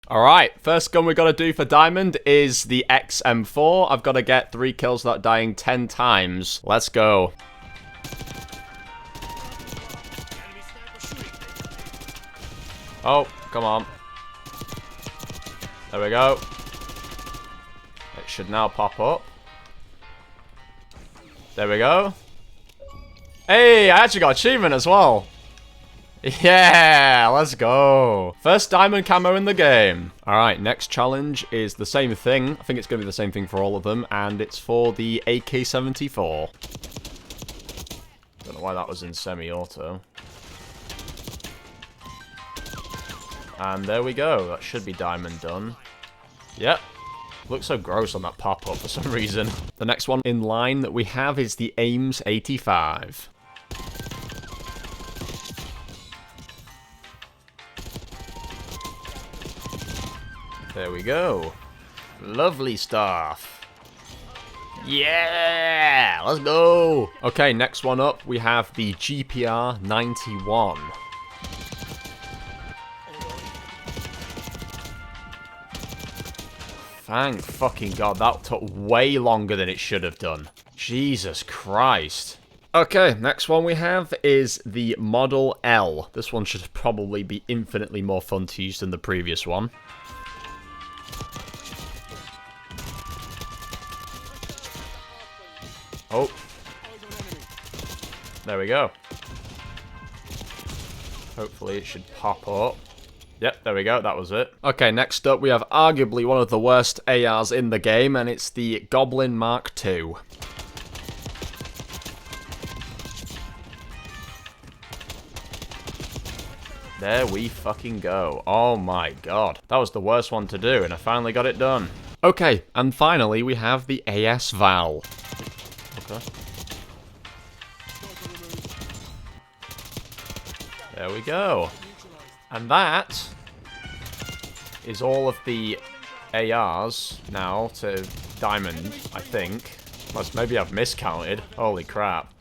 Alright, first gun we gotta do for diamond is the XM4. I've gotta get 3 kills without dying 10 times. Let's go. Oh, come on. There we go. It should now pop up. There we go. Hey, I actually got achievement as well. Yeah, let's go. First diamond camo in the game. Alright, next challenge is the same thing. I think it's going to be the same thing for all of them, and it's for the AK-74. Don't know why that was in semi-auto. And there we go. That should be diamond done. Yep. Looks so gross on that pop-up for some reason. The next one in line that we have is the Ames 85. There we go. Lovely stuff. Yeah! Let's go! Okay, next one up, we have the GPR 91. Thank fucking God, that took way longer than it should have done. Jesus Christ. Okay, next one we have is the Model L. This one should probably be infinitely more fun to use than the previous one. Oh. There we go. Hopefully it should pop up. Yep, there we go, that was it. Okay, next up we have arguably one of the worst ARs in the game, and it's the Goblin Mark II. There we fucking go. Oh my God. That was the worst one to do, and I finally got it done. Okay, and finally we have the AS Val. Okay. There we go. And that is all of the ARs now to diamond, I think. Unless maybe I've miscounted. Holy crap.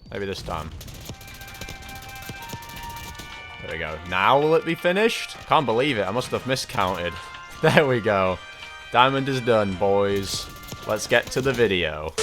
Maybe this time. There we go. Now will it be finished? Can't believe it. I must have miscounted. There we go. Diamond is done, boys. Let's get to the video.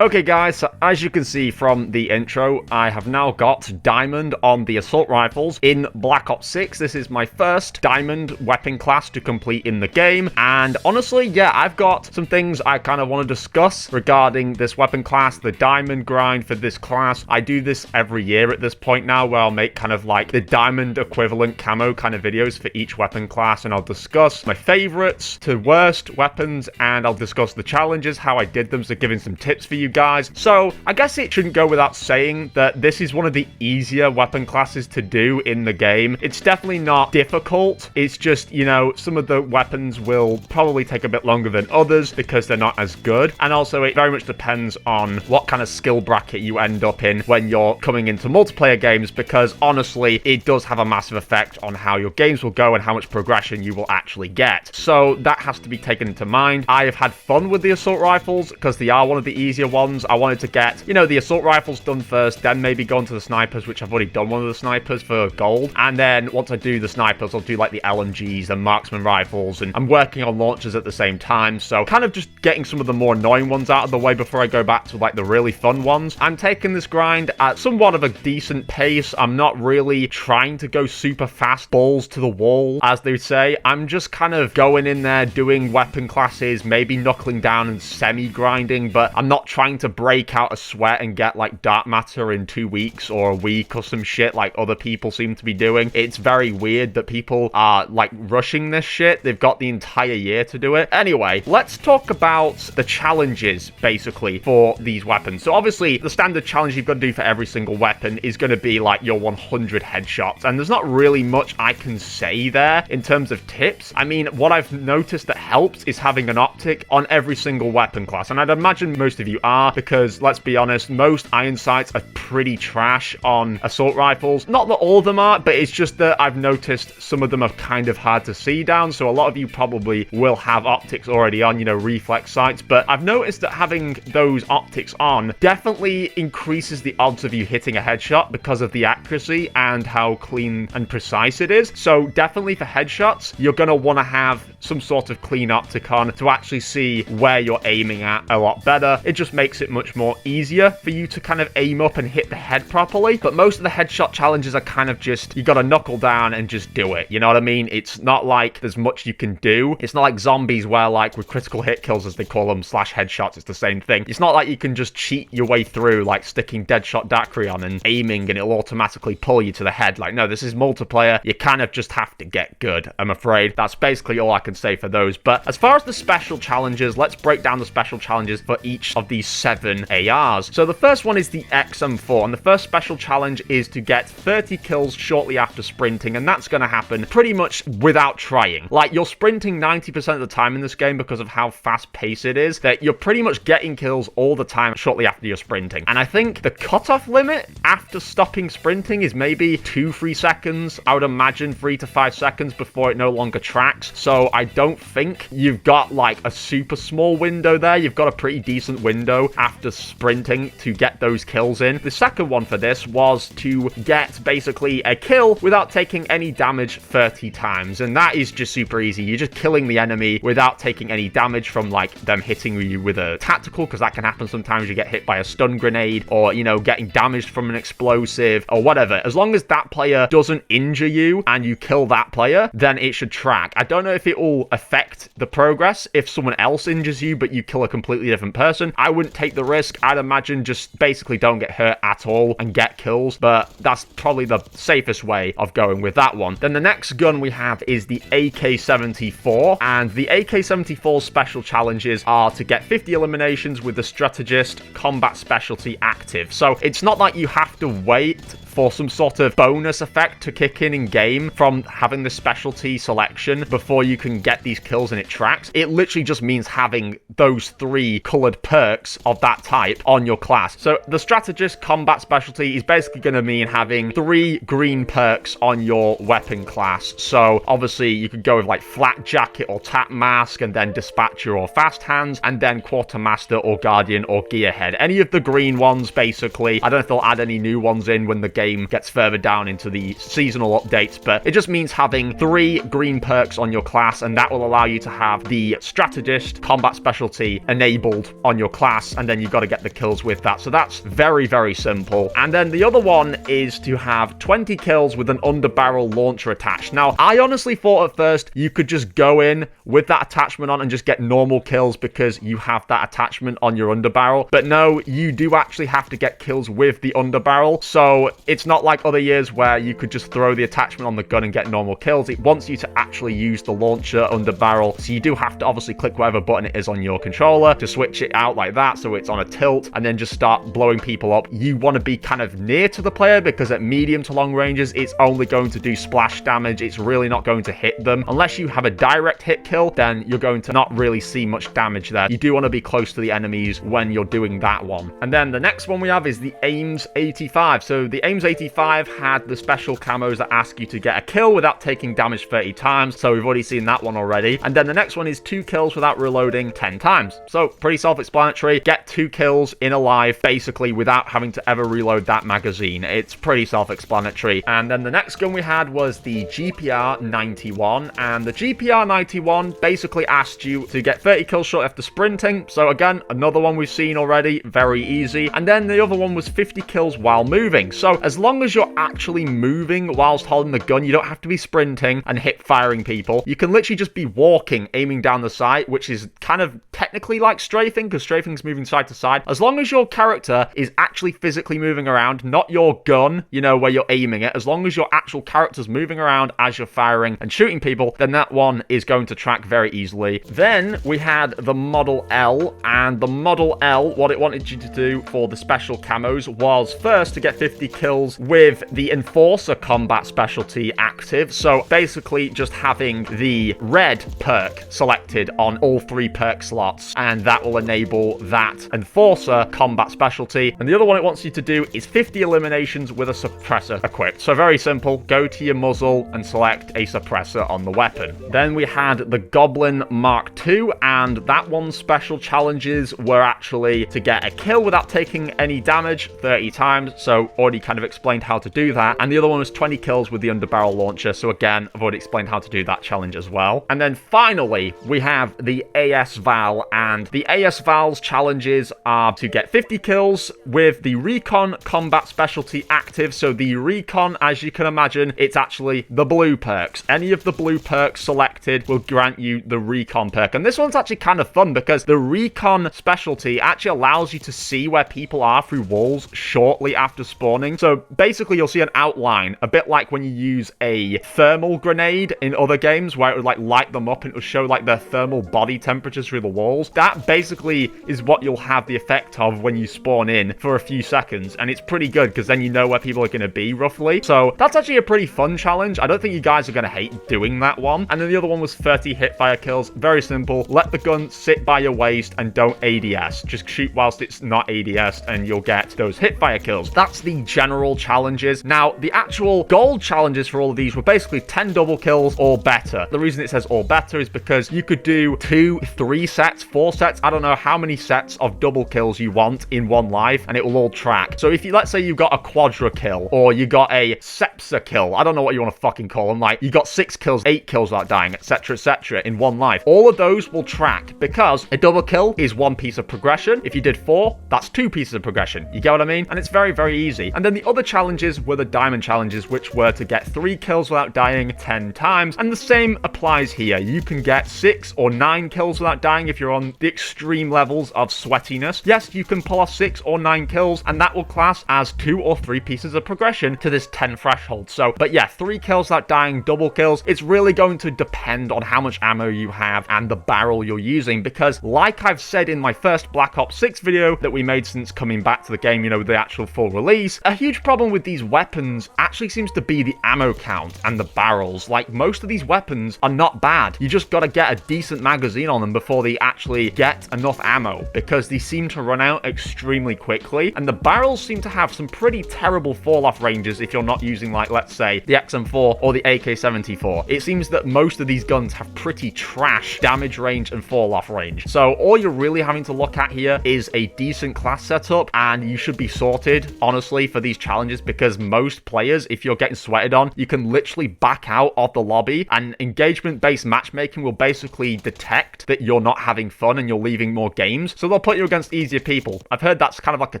Okay guys, so as you can see from the intro, I have now got diamond on the assault rifles in Black Ops 6. This is my first diamond weapon class to complete in the game, and honestly, yeah, I've got some things I kind of want to discuss regarding this weapon class, the diamond grind for this class. I do this every year at this point now, where I'll make kind of like the diamond equivalent camo kind of videos for each weapon class, and I'll discuss my favorites to worst weapons, and I'll discuss the challenges, how I did them, so giving some tips for you guys. So I guess it shouldn't go without saying that this is one of the easier weapon classes to do in the game. It's definitely not difficult. It's just, you know, some of the weapons will probably take a bit longer than others because they're not as good. And also it very much depends on what kind of skill bracket you end up in when you're coming into multiplayer games, because honestly, it does have a massive effect on how your games will go and how much progression you will actually get. So that has to be taken into mind. I have had fun with the assault rifles because they are one of the easier ones. I wanted to get, you know, the assault rifles done first, then maybe go on to the snipers, which I've already done one of the snipers for gold. And then once I do the snipers, I'll do like the LMGs and marksman rifles, and I'm working on launchers at the same time. So kind of just getting some of the more annoying ones out of the way before I go back to like the really fun ones. I'm taking this grind at somewhat of a decent pace. I'm not really trying to go super fast, balls to the wall, as they say. I'm just kind of going in there, doing weapon classes, maybe knuckling down and semi-grinding, but I'm not trying to break out a sweat and get like dark matter in 2 weeks or a week or some shit like other people seem to be doing. It's very weird that people are like rushing this shit. They've got the entire year to do it. Anyway, let's talk about the challenges basically for these weapons. So obviously the standard challenge you've got to do for every single weapon is going to be like your 100 headshots, and there's not really much I can say there in terms of tips. I mean, what I've noticed that helps is having an optic on every single weapon class, and I'd imagine most of you are are, because let's be honest, most iron sights are pretty trash on assault rifles. Not that all of them are, but it's just that I've noticed some of them are kind of hard to see down, so a lot of you probably will have optics already on, you know, reflex sights, but I've noticed that having those optics on definitely increases the odds of you hitting a headshot because of the accuracy and how clean and precise it is. So definitely for headshots, you're going to want to have some sort of clean optic on to actually see where you're aiming at a lot better. It just makes it much more easier for you to kind of aim up and hit the head properly. But most of the headshot challenges are kind of just, you got to knuckle down and just do it. You know what I mean? It's not like there's much you can do. It's not like zombies where, like, with critical hit kills, as they call them, slash headshots, it's the same thing. It's not like you can just cheat your way through, like sticking Deadshot Daiquiri on and aiming and it'll automatically pull you to the head. Like, no, this is multiplayer. You kind of just have to get good, I'm afraid. That's basically all I can say for those. But as far as the special challenges, let's break down the special challenges for each of these 7 ARs. So the first one is the XM4, and the first special challenge is to get 30 kills shortly after sprinting, and that's going to happen pretty much without trying. Like, you're sprinting 90% of the time in this game because of how fast-paced it is, that you're pretty much getting kills all the time shortly after you're sprinting. And I think the cutoff limit after stopping sprinting is maybe 2-3 seconds. I would imagine 3 to 5 seconds before it no longer tracks. So I don't think you've got like a super small window there. You've got a pretty decent window after sprinting to get those kills in. The second one for this was to get basically a kill without taking any damage 30 times. And that is just super easy. You're just killing the enemy without taking any damage from like them hitting you with a tactical, because that can happen sometimes. You get hit by a stun grenade, or, you know, getting damaged from an explosive or whatever. As long as that player doesn't injure you and you kill that player, then it should track. I don't know if it will affect the progress if someone else injures you but you kill a completely different person. I wouldn't take the risk. I'd imagine just basically don't get hurt at all and get kills, but that's probably the safest way of going with that one. Then the next gun we have is the AK-74, and the AK-74's special challenges are to get 50 eliminations with the strategist combat specialty active. So it's not like you have to wait for some sort of bonus effect to kick in game from having the specialty selection before you can get these kills and it tracks. It literally just means having those 3 colored perks of that type on your class. So the strategist combat specialty is basically going to mean having 3 green perks on your weapon class. So obviously you could go with like flat jacket or tap mask, and then dispatcher or fast hands, and then quartermaster or guardian or gearhead. Any of the green ones, basically. I don't know if they'll add any new ones in when the game gets further down into the seasonal updates, but it just means having 3 green perks on your class, and that will allow you to have the strategist combat specialty enabled on your class, and then you've got to get the kills with that. So that's very, very simple. And then the other one is to have 20 kills with an underbarrel launcher attached. Now, I honestly thought at first you could just go in with that attachment on and just get normal kills because you have that attachment on your underbarrel, but no, you do actually have to get kills with the underbarrel. So it's not like other years where you could just throw the attachment on the gun and get normal kills. It wants you to actually use the launcher underbarrel, so you do have to obviously click whatever button it is on your controller to switch it out like that, so it's on a tilt, and then just start blowing people up. You want to be kind of near to the player, because at medium to long ranges it's only going to do splash damage. It's really not going to hit them. Unless you have a direct hit kill, then you're going to not really see much damage there. You do want to be close to the enemies when you're doing that one. And then the next one we have is the Ames 85. So the Ames 85 had the special camos that ask you to get a kill without taking damage 30 times. So we've already seen that one already. And then the next one is 2 kills without reloading 10 times. So pretty self-explanatory. Get 2 kills in a live, basically, without having to ever reload that magazine. It's pretty self-explanatory. And then the next gun we had was the GPR 91. And the GPR 91 basically asked you to get 30 kills short after sprinting. So again, another one we've seen already. Very easy. And then the other one was 50 kills while moving. So as long as you're actually moving whilst holding the gun, you don't have to be sprinting and hip firing people. You can literally just be walking, aiming down the sight, which is kind of technically like strafing, because strafing's moving side to side. As long as your character is actually physically moving around, not your gun, you know, where you're aiming it, as long as your actual character's moving around as you're firing and shooting people, then that one is going to track very easily. Then we had the Model L, and the Model L, what it wanted you to do for the special camos was first to get 50 kills kills with the Enforcer combat specialty active. So basically just having the red perk selected on all 3 perk slots, and that will enable that Enforcer combat specialty. And the other one it wants you to do is 50 eliminations with a suppressor equipped. So very simple, go to your muzzle and select a suppressor on the weapon. Then we had the Goblin Mark II, and that one's special challenges were actually to get a kill without taking any damage 30 times. So already kind of explained how to do that. And the other one was 20 kills with the underbarrel launcher. So again, I've already explained how to do that challenge as well. And then finally, we have the AS Val, and the AS Val's challenges are to get 50 kills with the Recon combat specialty active. So the Recon, as you can imagine, it's actually the blue perks. Any of the blue perks selected will grant you the Recon perk. And this one's actually kind of fun because the Recon specialty actually allows you to see where people are through walls shortly after spawning. So basically you'll see an outline, a bit like when you use a thermal grenade in other games where it would like light them up and it would show like their thermal body temperatures through the walls. That basically is what you'll have the effect of when you spawn in for a few seconds, and it's pretty good because then you know where people are going to be roughly. So that's actually a pretty fun challenge. I don't think you guys are going to hate doing that one. And then the other one was 30 hipfire kills. Very simple. Let the gun sit by your waist and don't ADS. Just shoot whilst it's not ADS and you'll get those hipfire kills. That's the general challenges. Now, the actual gold challenges for all of these were basically 10 double kills or better. The reason it says or better is because you could do 2, 3 sets, 4 sets. I don't know how many sets of double kills you want in one life, and it will all track. So if you, let's say you got a quadra kill, or you got a sepsa kill, I don't know what you want to fucking call them, like you got 6 kills, 8 kills without dying, etc, in one life. All of those will track because a double kill is 1 piece of progression. If you did 4, that's 2 pieces of progression. You get what I mean? And it's very, very easy. And then the other challenges were the diamond challenges, which were to get 3 kills without dying 10 times. And the same applies here. You can get 6 or 9 kills without dying if you're on the extreme levels of sweatiness. Yes, you can pull off 6 or 9 kills, and that will class as 2 or 3 pieces of progression to this 10 threshold. So, but yeah, 3 kills without dying, double kills. It's really going to depend on how much ammo you have and the barrel you're using, because like I've said in my first Black Ops 6 video that we made since coming back to the game, you know, the actual full release, a huge problem with these weapons actually seems to be the ammo count and the barrels. Like, most of these weapons are not bad. You just gotta get a decent magazine on them before they actually get enough ammo, because they seem to run out extremely quickly, and the barrels seem to have some pretty terrible fall-off ranges if you're not using, like, let's say, the XM4 or the AK-74. It seems that most of these guns have pretty trash damage range and fall-off range. So all you're really having to look at here is a decent class setup, and you should be sorted, honestly, for these challenges, because most players, if you're getting sweated on, you can literally back out of the lobby, and engagement-based matchmaking will basically detect that you're not having fun and you're leaving more games, so they'll put you against easier people. I've heard that's kind of like a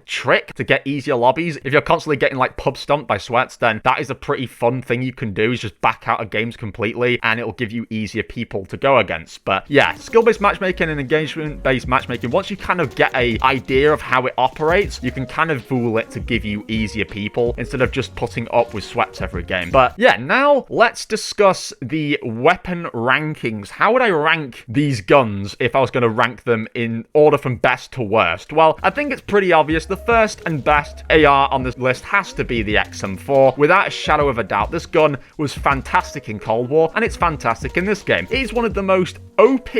trick to get easier lobbies. If you're constantly getting like pub stomped by sweats, then that is a pretty fun thing you can do, is just back out of games completely, and it'll give you easier people to go against. But yeah, skill-based matchmaking and engagement-based matchmaking, once you kind of get a idea of how it operates, you can kind of fool it to give you easier people instead of just putting up with sweats every game. But yeah, now let's discuss the weapon rankings. How would I rank these guns if I was going to rank them in order from best to worst? Well, I think it's pretty obvious. The first and best AR on this list has to be the XM4. Without a shadow of a doubt, this gun was fantastic in Cold War, and it's fantastic in this game. It is one of the most OP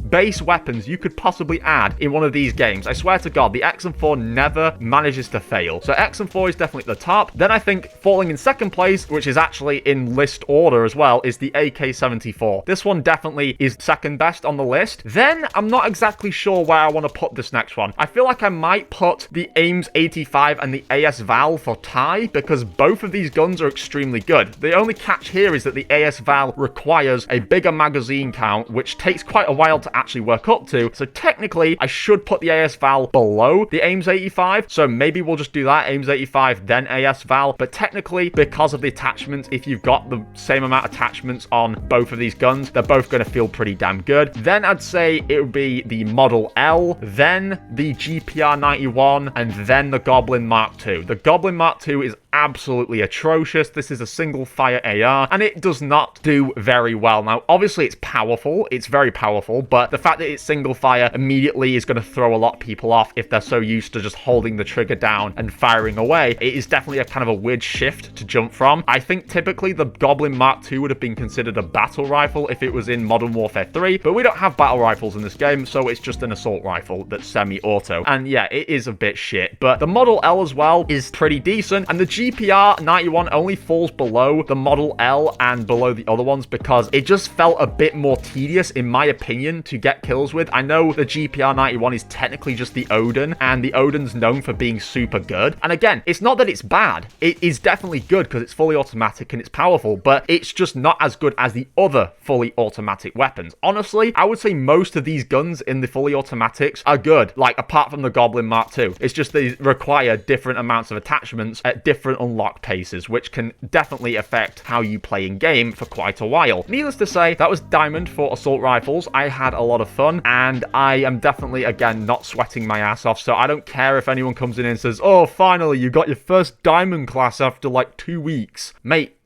base weapons you could possibly add in one of these games. I swear to God, the XM4 never manages to fail. So XM4 is definitely at the top. Then I think falling in second place, which is actually in list order as well, is the AK-74. This one definitely is second best on the list. Then I'm not exactly sure where I want to put this next one. I feel like I might put the Ames 85 and the AS Val for tie, because both of these guns are extremely good. The only catch here is that the AS Val requires a bigger magazine count, which takes quite a while to actually work up to. So technically, I should put the AS Val below the Ames 85. So maybe we'll just do that, Ames 85, then AS Val. But technically, because of the attachments, if you've got the same amount of attachments on both of these guns, they're both going to feel pretty damn good. Then I'd say it would be the Model L, then the GPR 91, and then the Goblin Mark II. The Goblin Mark II is absolutely atrocious. This is a single fire AR, and it does not do very well. Now, obviously, it's powerful. It's very powerful, but the fact that it's single fire immediately is going to throw a lot of people off if they're so used to just holding the trigger down and firing away. It is definitely a kind of a weird shift to jump from. I think typically the Goblin Mark II would have been considered a battle rifle if it was in Modern Warfare 3, but we don't have battle rifles in this game, so it's just an assault rifle that's semi-auto. And yeah, it is a bit shit, but the Model L as well is pretty decent, and the GPR 91 only falls below the Model L and below the other ones because it just felt a bit more tedious, in my opinion, to get kills with. I know the GPR 91 is technically just the Odin, and the Odin's known for being super good. And again, it's not that it's bad. It is definitely good because it's fully automatic and it's powerful, but it's just not as good as the other fully automatic weapons. Honestly, I would say most of these guns in the fully automatics are good, like apart from the Goblin Mark II. It's just they require different amounts of attachments at different unlock paces, which can definitely affect how you play in game for quite a while. Needless to say, that was Diamond for assault rifles. I had a lot of fun, and I am definitely, again, not sweating my ass off, so I don't care if anyone comes in and says, oh, finally, you got your first Diamond class after like 2 weeks. Mate,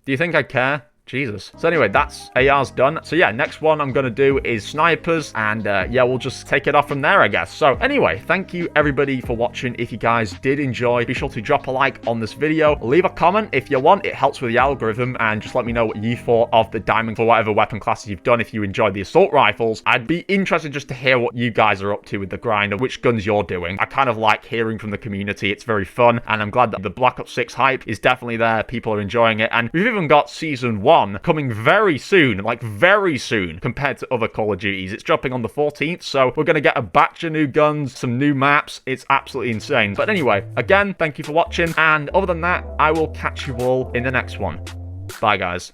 do you think I care? Jesus. So anyway, that's AR's done. So yeah, next one I'm going to do is snipers, and yeah, we'll just take it off from there, I guess. So anyway, thank you everybody for watching. If you guys did enjoy, be sure to drop a like on this video. Leave a comment if you want. It helps with the algorithm, and just let me know what you thought of the Diamond for whatever weapon classes you've done. If you enjoyed the assault rifles, I'd be interested just to hear what you guys are up to with the grind, and which guns you're doing. I kind of like hearing from the community. It's very fun, and I'm glad that the Black Ops 6 hype is definitely there. People are enjoying it, and we've even got Season 1 coming very soon, like very soon compared to other Call of Duties. It's dropping on the 14th, so we're going to get a batch of new guns, some new maps. It's absolutely insane. But anyway, again, thank you for watching, and other than that, I will catch you all in the next one. Bye, guys.